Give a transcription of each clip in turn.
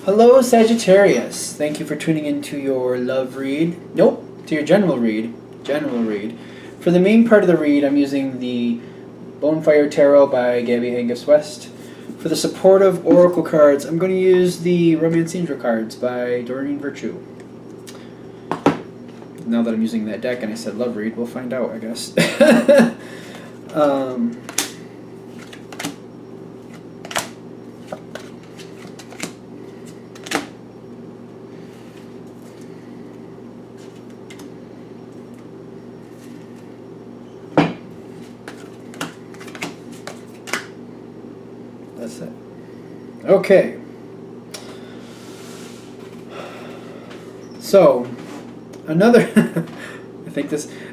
Hello, Sagittarius. Thank you for tuning into your love read. Nope, to your general read. General read. For the main part of the read, I'm using the Bonefire Tarot by Gabby Angus West. For the supportive oracle cards, I'm going to use the Romance Angel cards by Doreen Virtue. Now that I'm using that deck and I said love read, we'll find out, I guess. That's it. Okay. So, another...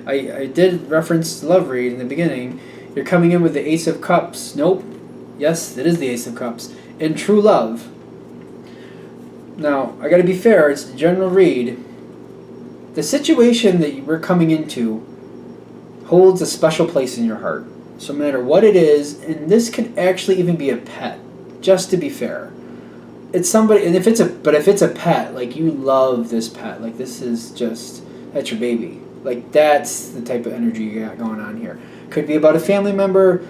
I did reference love read in the beginning. You're coming in with the Ace of Cups. Nope. Yes, it is the Ace of Cups. In true love. Now, I gotta be fair, it's a general read. The situation that we're coming into holds a special place in your heart. So no matter what it is, and this could actually even be a pet, just to be fair. It's somebody, and if it's a pet, like you love this pet, like this is just, that's your baby. Like that's the type of energy you got going on here. Could be about a family member,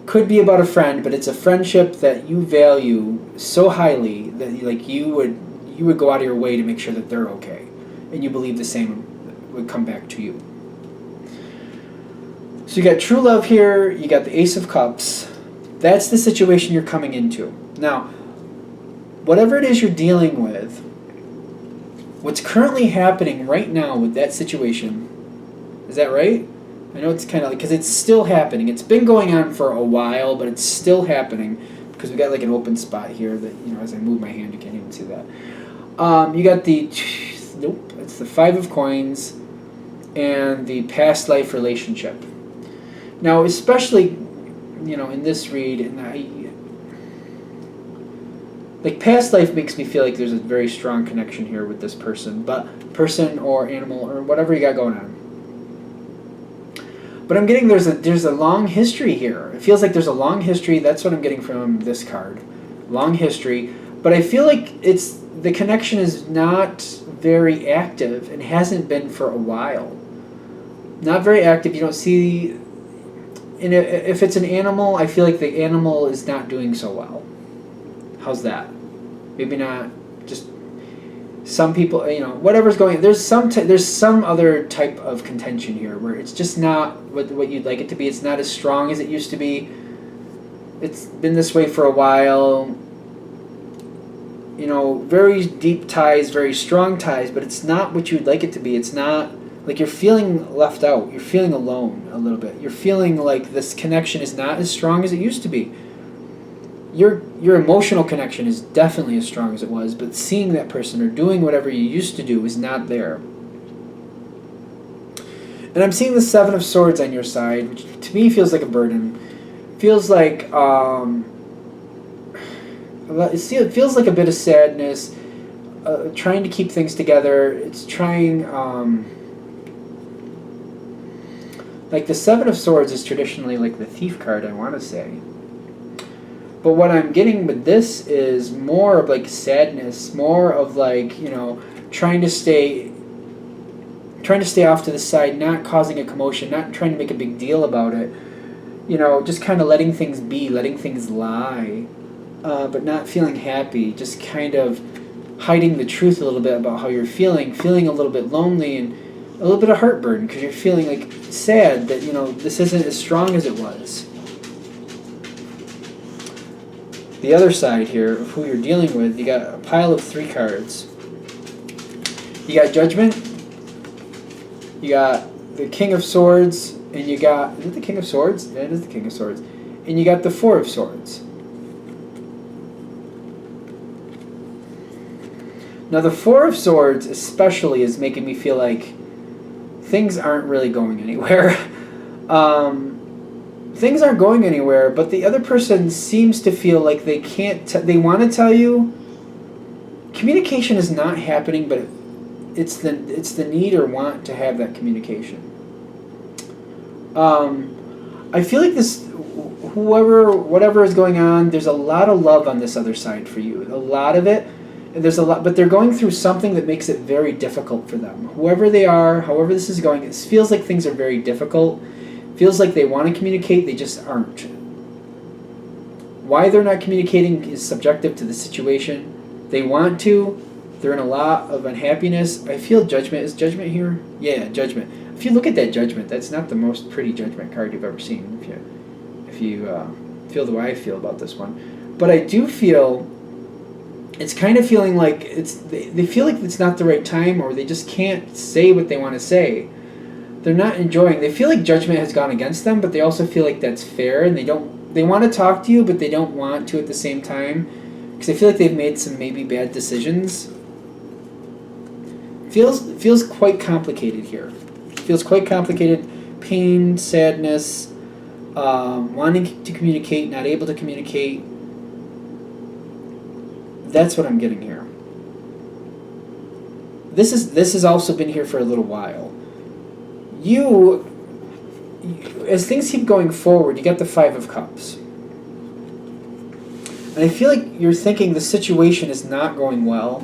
could be about a friend, but it's a friendship that you value so highly that like you would go out of your way to make sure that they're okay, and you believe the same would come back to you. So you got true love here, you got the Ace of Cups. That's the situation you're coming into. Now, whatever it is you're dealing with, what's currently happening right now with that situation, is that right? I know it's kind of like, because it's still happening. It's been going on for a while, but it's still happening because we got like an open spot here that, you know, as I move my hand, you can't even see that. You got the, nope, it's the Five of Coins and the past life relationship. Now, especially, you know, in this read, and like past life makes me feel like there's a very strong connection here with this person, person or animal or whatever you got going on. But I'm getting there's a long history here. It feels like there's a long history. That's what I'm getting from this card, long history. But I feel like the connection is not very active and hasn't been for a while. Not very active. You don't see. And if it's an animal, I feel like the animal is not doing so well. How's that? Maybe not. Just some people, you know, whatever's going. There's some other type of contention here where it's just not what you'd like it to be. It's not as strong as it used to be. It's been this way for a while. You know, very deep ties, very strong ties, but it's not what you'd like it to be. It's not. Like you're feeling left out. You're feeling alone a little bit. You're feeling like this connection is not as strong as it used to be. Your emotional connection is definitely as strong as it was, but seeing that person or doing whatever you used to do is not there. And I'm seeing the Seven of Swords on your side, which to me feels like a burden. Feels like it feels like a bit of sadness. Trying to keep things together. It's trying. Like the Seven of Swords is traditionally like the thief card, I want to say. But what I'm getting with this is more of like sadness, more of like, you know, trying to stay off to the side, not causing a commotion, not trying to make a big deal about it. You know, just kind of letting things be, letting things lie, but not feeling happy, just kind of hiding the truth a little bit about how you're feeling a little bit lonely and a little bit of heartburn because you're feeling like sad that, you know, this isn't as strong as it was. The other side here of who you're dealing with, you got a pile of 3 cards. You got Judgment, you got the King of Swords, and you got, is it the King of Swords? Yeah, it is the King of Swords. And you got the Four of Swords. Now the Four of Swords especially is making me feel like things aren't really going anywhere. Things aren't going anywhere, but the other person seems to feel like they can't. They want to tell you. Communication is not happening, but it's the need or want to have that communication. I feel like this, whatever is going on, there's a lot of love on this other side for you. A lot of it. And there's a lot, but they're going through something that makes it very difficult for them. Whoever they are, however this is going, it feels like things are very difficult. Feels like they want to communicate, they just aren't. Why they're not communicating is subjective to the situation. They want to. They're in a lot of unhappiness. I feel Judgment. Is Judgment here? Yeah, Judgment. If you look at that Judgment, that's not the most pretty Judgment card you've ever seen. If you feel the way I feel about this one, but I do feel it's kind of feeling like they feel like it's not the right time, or they just can't say what they want to say. They're not enjoying. They feel like Judgment has gone against them, but they also feel like that's fair, and they want to talk to you, but they don't want to at the same time, because they feel like they've made some maybe bad decisions. Feels quite complicated here. Feels quite complicated. Pain, sadness, wanting to communicate, not able to communicate. That's what I'm getting here. This has also been here for a little while. You, as things keep going forward, you get the Five of Cups. And I feel like you're thinking the situation is not going well.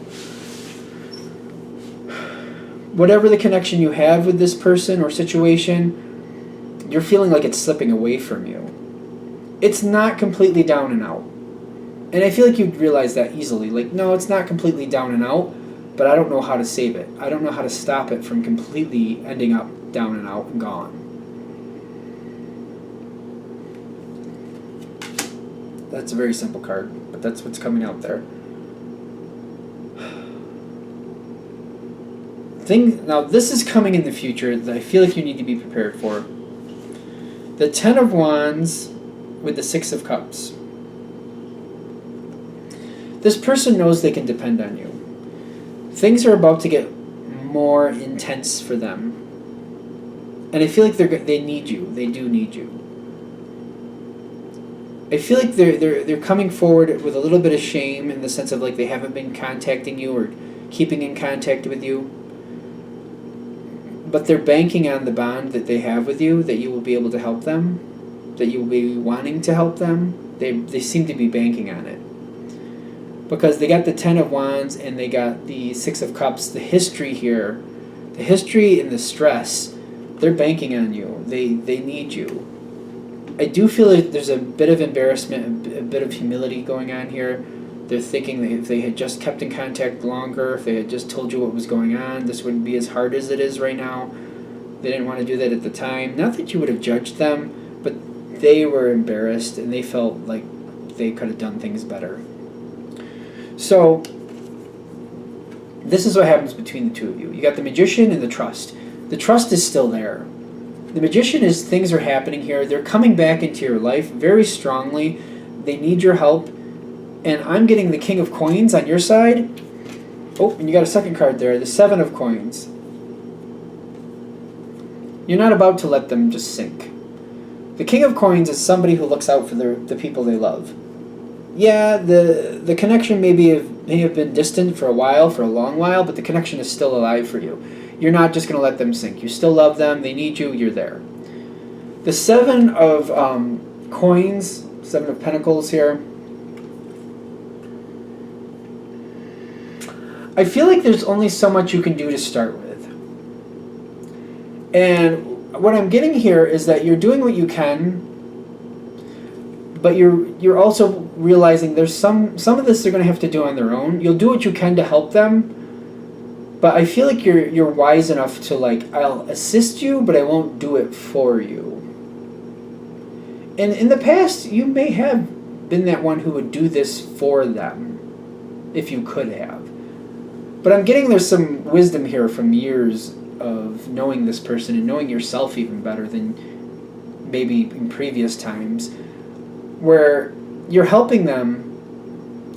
Whatever the connection you have with this person or situation, you're feeling like it's slipping away from you. It's not completely down and out. And I feel like you'd realize that easily. Like, no, it's not completely down and out, but I don't know how to save it. I don't know how to stop it from completely ending up down and out and gone. That's a very simple card, but that's what's coming out there. Now, this is coming in the future that I feel like you need to be prepared for. The Ten of Wands with the Six of Cups. This person knows they can depend on you. Things are about to get more intense for them. And I feel like they need you. They do need you. I feel like they're coming forward with a little bit of shame in the sense of like they haven't been contacting you or keeping in contact with you. But they're banking on the bond that they have with you, that you will be able to help them, that you will be wanting to help them. They seem to be banking on it. Because they got the Ten of Wands and they got the Six of Cups, the history here, the history and the stress, they're banking on you. They need you. I do feel like there's a bit of embarrassment, a bit of humility going on here. They're thinking that if they had just kept in contact longer, if they had just told you what was going on, this wouldn't be as hard as it is right now. They didn't want to do that at the time. Not that you would have judged them, but they were embarrassed and they felt like they could have done things better. So, this is what happens between the two of you. You got the Magician and the Trust. The Trust is still there. The Magician is things are happening here. They're coming back into your life very strongly. They need your help. And I'm getting the King of Coins on your side. Oh, and you got a second card there, the Seven of Coins. You're not about to let them just sink. The King of Coins is somebody who looks out for the people they love. Yeah, the connection may have been distant for a while, for a long while, but the connection is still alive for you. You're not just going to let them sink. You still love them. They need you. You're there. The Seven of Coins, Seven of Pentacles here. I feel like there's only so much you can do to start with. And what I'm getting here is that you're doing what you can, but you're also realizing there's some of this they're going to have to do on their own. You'll do what you can to help them, but I feel like you're wise enough to like, I'll assist you, but I won't do it for you. And in the past, you may have been that one who would do this for them, if you could have. But I'm getting there's some wisdom here from years of knowing this person and knowing yourself even better than maybe in previous times, where you're helping them.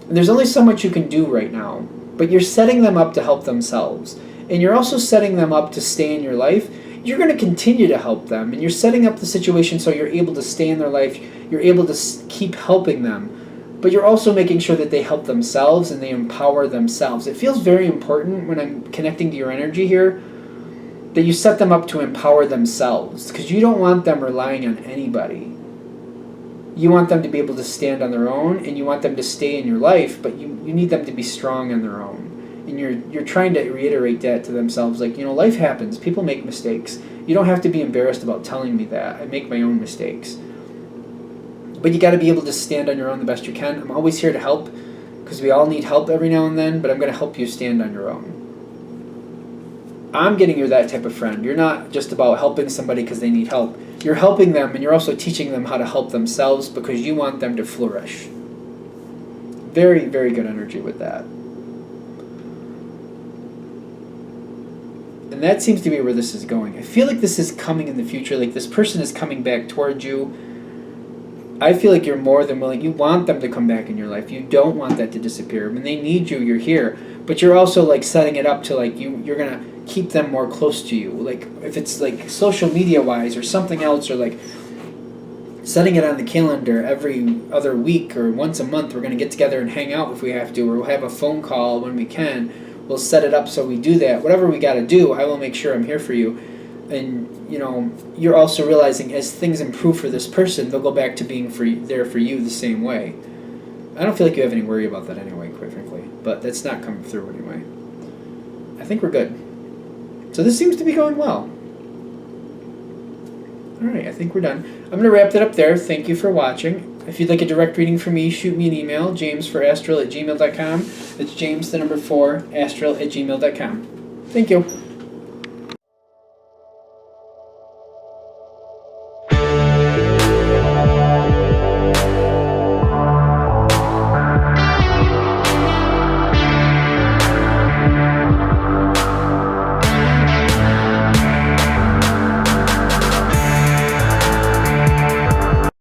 And there's only so much you can do right now, but you're setting them up to help themselves. And you're also setting them up to stay in your life. You're going to continue to help them, and you're setting up the situation so you're able to stay in their life. You're able to keep helping them. But you're also making sure that they help themselves and they empower themselves. It feels very important when I'm connecting to your energy here that you set them up to empower themselves, because you don't want them relying on anybody. You want them to be able to stand on their own, and you want them to stay in your life, but you need them to be strong on their own. And you're trying to reiterate that to themselves, like, life happens. People make mistakes. You don't have to be embarrassed about telling me that. I make my own mistakes. But you got to be able to stand on your own the best you can. I'm always here to help, because we all need help every now and then, but I'm going to help you stand on your own. I'm getting you're that type of friend. You're not just about helping somebody because they need help. You're helping them, and you're also teaching them how to help themselves because you want them to flourish. Very, very good energy with that. And that seems to be where this is going. I feel like this is coming in the future, like this person is coming back towards you. I feel like you're more than willing. You want them to come back in your life. You don't want that to disappear. When they need you, you're here. But you're also like setting it up to like you're going to keep them more close to you. Like if it's like social media wise or something else, or like setting it on the calendar every other week or once a month, we're going to get together and hang out if we have to, or we'll have a phone call when we can. We'll set it up so we do that. Whatever we got to do, I will make sure I'm here for you. And, you're also realizing as things improve for this person, they'll go back to being there for you the same way. I don't feel like you have any worry about that anyway, quite frankly. But that's not coming through anyway. I think we're good. So this seems to be going well. Alright, I think we're done. I'm going to wrap that up there. Thank you for watching. If you'd like a direct reading from me, shoot me an email, jamesforastral@gmail.com. That's James, the number 4, astral@gmail.com. Thank you.